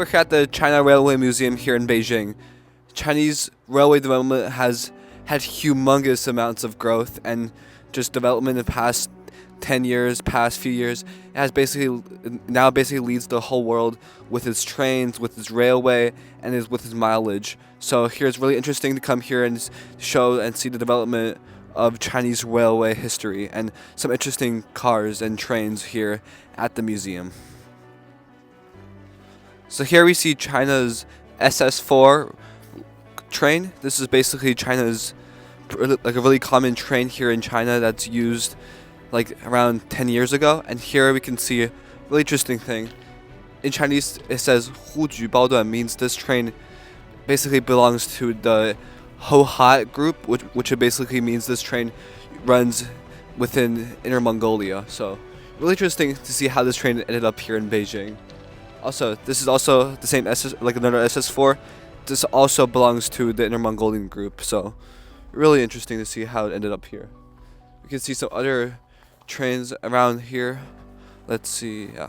we're here at the China Railway Museum here in Beijing. Chinese railway development has had humongous amounts of growth and just development in the past 10 years, past few years. It has basically leads the whole world with its trains, with its railway, and with its mileage. So here it's really interesting to come here and show and see the development of Chinese railway history and some interesting cars and trains here at the museum. So here we see China's SS4 train. This is basically China's like a really common train here in China that's used like around 10 years ago. And here we can see a really interesting thing. In Chinese it says 呼举包段, means this train basically belongs to the Hohat group, which basically means this train runs within Inner Mongolia. So really interesting to see how this train ended up here in Beijing. Also, this is also the same like another SS4. This also belongs to the Inner Mongolian group. So really interesting to see how it ended up here. We can see some other trains around here. Let's see, yeah.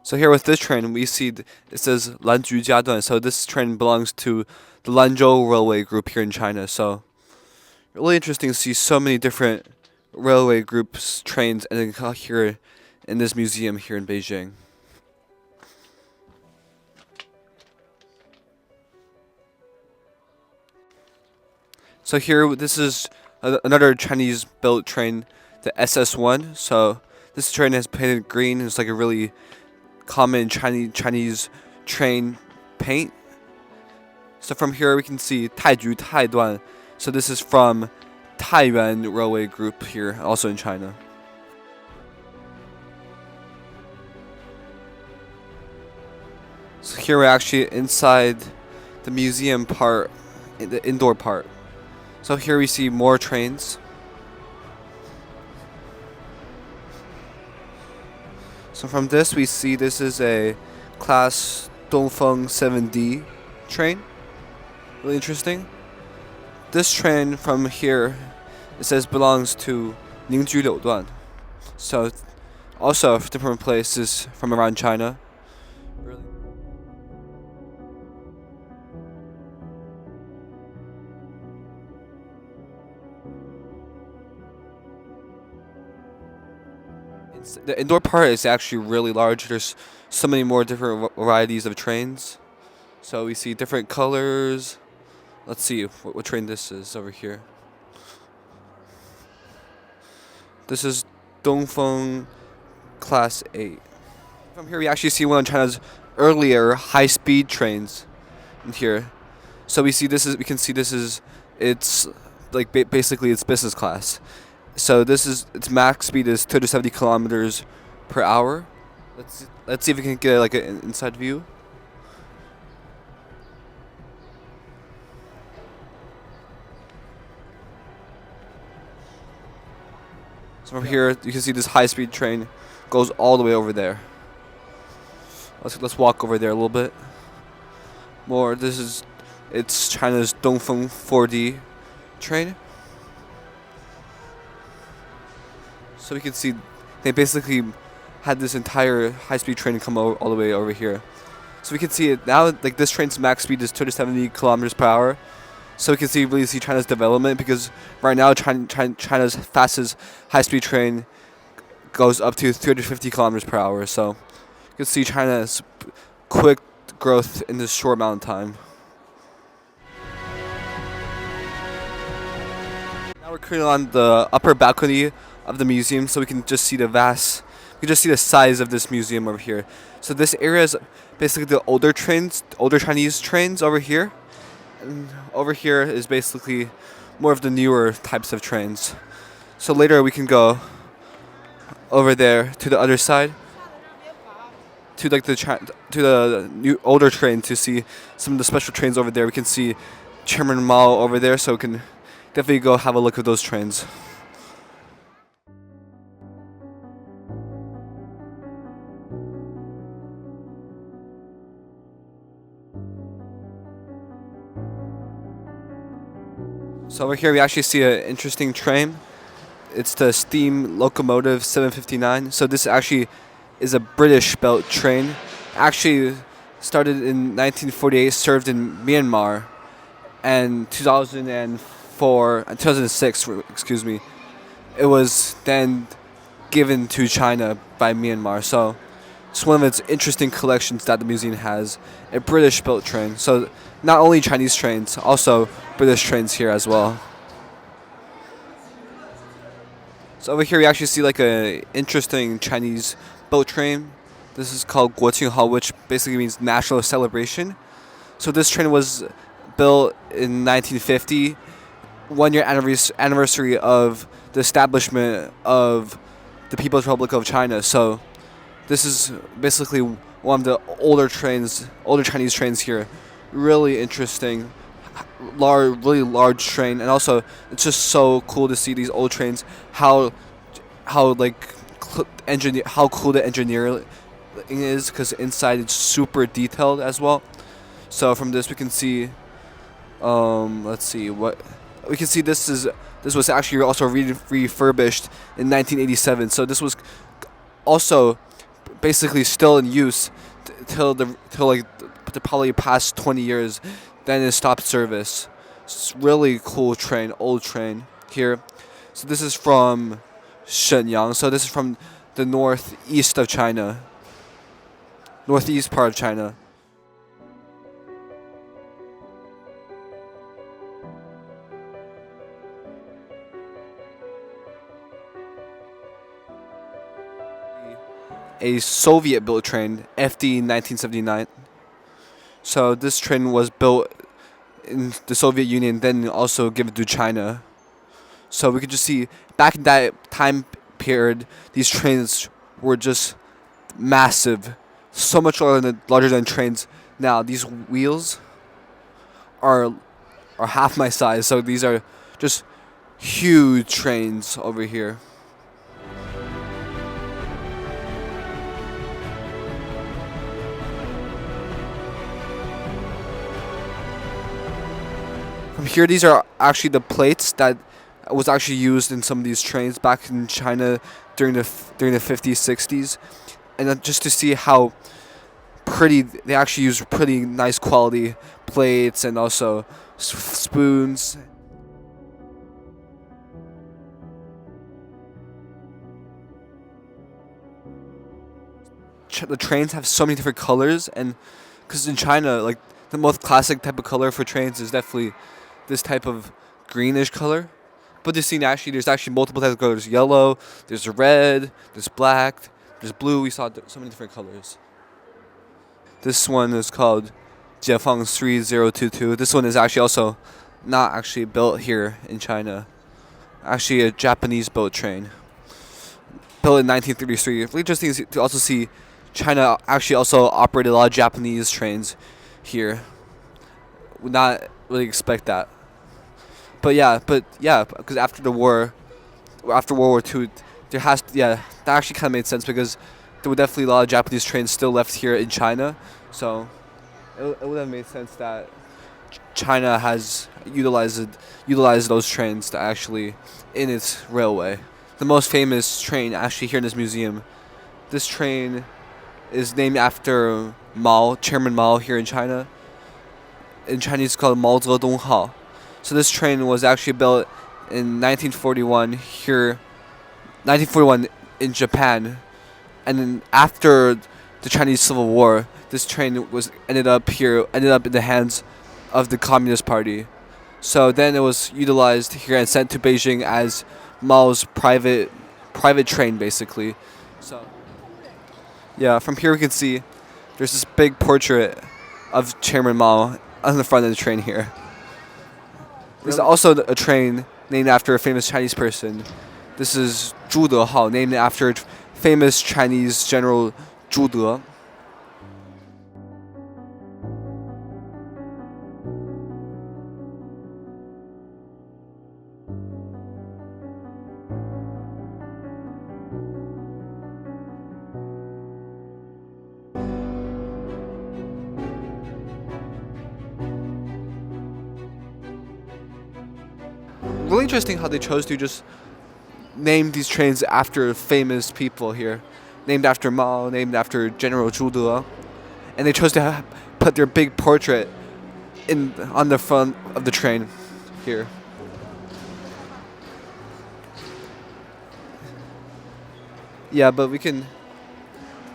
So here with this train, we see it says Lanju Jiaduan. So this train belongs to the Lanzhou Railway Group here in China. So really interesting to see so many different railway groups, trains, and then here in this museum here in Beijing. So here, this is another Chinese-built train, the SS1. So this train is painted green. It's like a really common Chinese train paint. So from here we can see Taiju Taiduan. So this is from Taiyuan Railway Group here, also in China. So here we're actually inside the museum part, the indoor part. So here we see more trains. So from this we see this is a class Dongfeng 7D train. Really interesting. This train from here, it says belongs to Ningju Liuduan. So also different places from around China. Really. The indoor part is actually really large. There's so many more different varieties of trains. So we see different colors. Let's see what train this is over here. This is Dongfeng Class 8. From here we actually see one of China's earlier high-speed trains in here. So we can see it's like basically it's business class. So its max speed is 270 kilometers per hour. Let's see if we can get like an inside view. So from here you can see this high-speed train goes all the way over there. Let's walk over there a little bit more. It's China's Dongfeng 4D train. So we can see they basically had this entire high-speed train come all the way over here. So we can see it now, like this train's max speed is 270 kilometers per hour. So we can really see China's development, because right now China's fastest high-speed train goes up to 350 kilometers per hour. So you can see China's quick growth in this short amount of time. Now we're currently on the upper balcony of the museum, so we can just see the size of this museum over here. So this area is basically the older Chinese trains over here. And over here is basically more of the newer types of trains. So later we can go over there to the other side, to like the new older train, to see some of the special trains over there. We can see Chairman Mao over there, so we can definitely go have a look at those trains. So over here we actually see an interesting train. It's the steam locomotive 759. So this actually is a British built train. Actually started in 1948, served in Myanmar, and 2004 and 2006, excuse me, it was then given to China by Myanmar. So it's one of its interesting collections that the museum has, a British built train. So not only Chinese trains, also British trains here as well. So over here we actually see like a interesting Chinese boat train. This is called Guoqinghao, which basically means national celebration. So this train was built in 1950, 1 year anniversary of the establishment of the People's Republic of China. So this is basically one of the older trains, older Chinese trains here. Really interesting, really large train, and also it's just so cool to see these old trains. How like how cool the engineering is, because inside it's super detailed as well. So from this we can see, let's see what we can see. This was actually also refurbished in 1987. So this was also basically still in use till like the probably past 20 years. Then it stopped service. It's really cool train, old train here. So this is from Shenyang. So this is from the northeast of China, northeast part of China. A Soviet-built train, FD 1979. So this train was built in the Soviet Union, then also given to China. So we could just see back in that time period, these trains were just massive, so much larger than trains now. These wheels are half my size, so these are just huge trains over here. From here, these are actually the plates that was actually used in some of these trains back in China during the 50s, 60s, and just to see how pretty they actually use pretty nice quality plates and also spoons. The trains have so many different colors, and because in China, like the most classic type of color for trains is definitely this type of greenish color. But this scene actually, there's actually multiple types of colors. Yellow, there's red, there's black, there's blue. We saw so many different colors. This one is called Jiefang 3022. This one is actually also not actually built here in China. Actually a Japanese boat train. Built in 1933. Really interesting to also see China actually also operated a lot of Japanese trains here. Would not really expect that. But yeah, because after World War II, that actually kind of made sense, because there were definitely a lot of Japanese trains still left here in China, so it would have made sense that China has utilized those trains to actually in its railway. The most famous train actually here in this museum. This train is named after Chairman Mao here in China. In Chinese, it's called Mao Zedong. So this train was actually built in 1941 in Japan, and then after the Chinese Civil War, this train ended up in the hands of the Communist Party. So then it was utilized here and sent to Beijing as Mao's private train, basically. So yeah, from here we can see there's this big portrait of Chairman Mao on the front of the train here. There's also a train named after a famous Chinese person. This is Zhu Dehao, named after famous Chinese general Zhu De. Really interesting how they chose to just name these trains after famous people here. named after Mao, named after General Zhu De, and they chose to put their big portrait in on the front of the train here. Yeah, but we can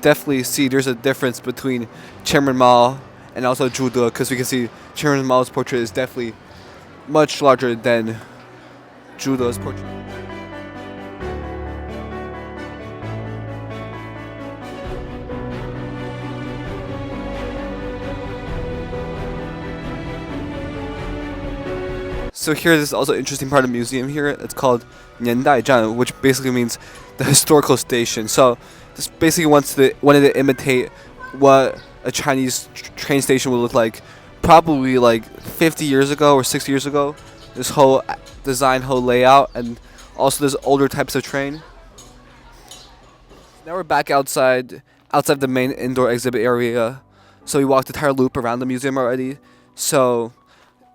definitely see there's a difference between Chairman Mao and also Zhu De, because we can see Chairman Mao's portrait is definitely much larger than Zhu De's portrait. So here, there's also an interesting part of the museum here. It's called 年代站, which basically means the historical station. So this basically wanted to imitate what a Chinese train station would look like, probably like 50 years ago or 60 years ago. This whole design, whole layout, and also there's older types of train. Now we're back outside the main indoor exhibit area. So we walked the entire loop around the museum already. So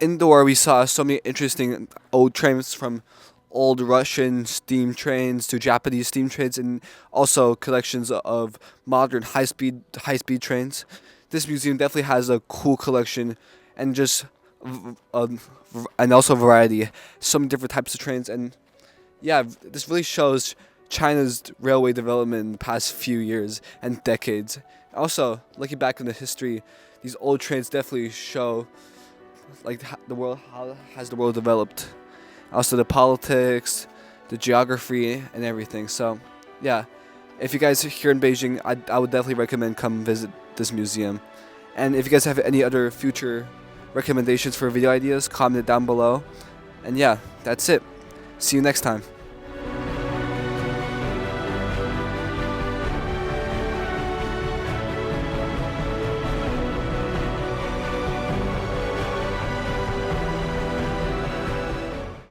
indoor, we saw so many interesting old trains, from old Russian steam trains to Japanese steam trains, and also collections of modern high-speed trains. This museum definitely has a cool collection, and just and also variety. So many different types of trains, and yeah, this really shows China's railway development in the past few years and decades. Also, looking back in the history, these old trains definitely show like how has the world developed, also the politics, the geography, and everything. So yeah, if you guys are here in Beijing, I would definitely recommend come visit this museum. And if you guys have any other future recommendations for video ideas, comment it down below. And yeah, that's it. See you next time.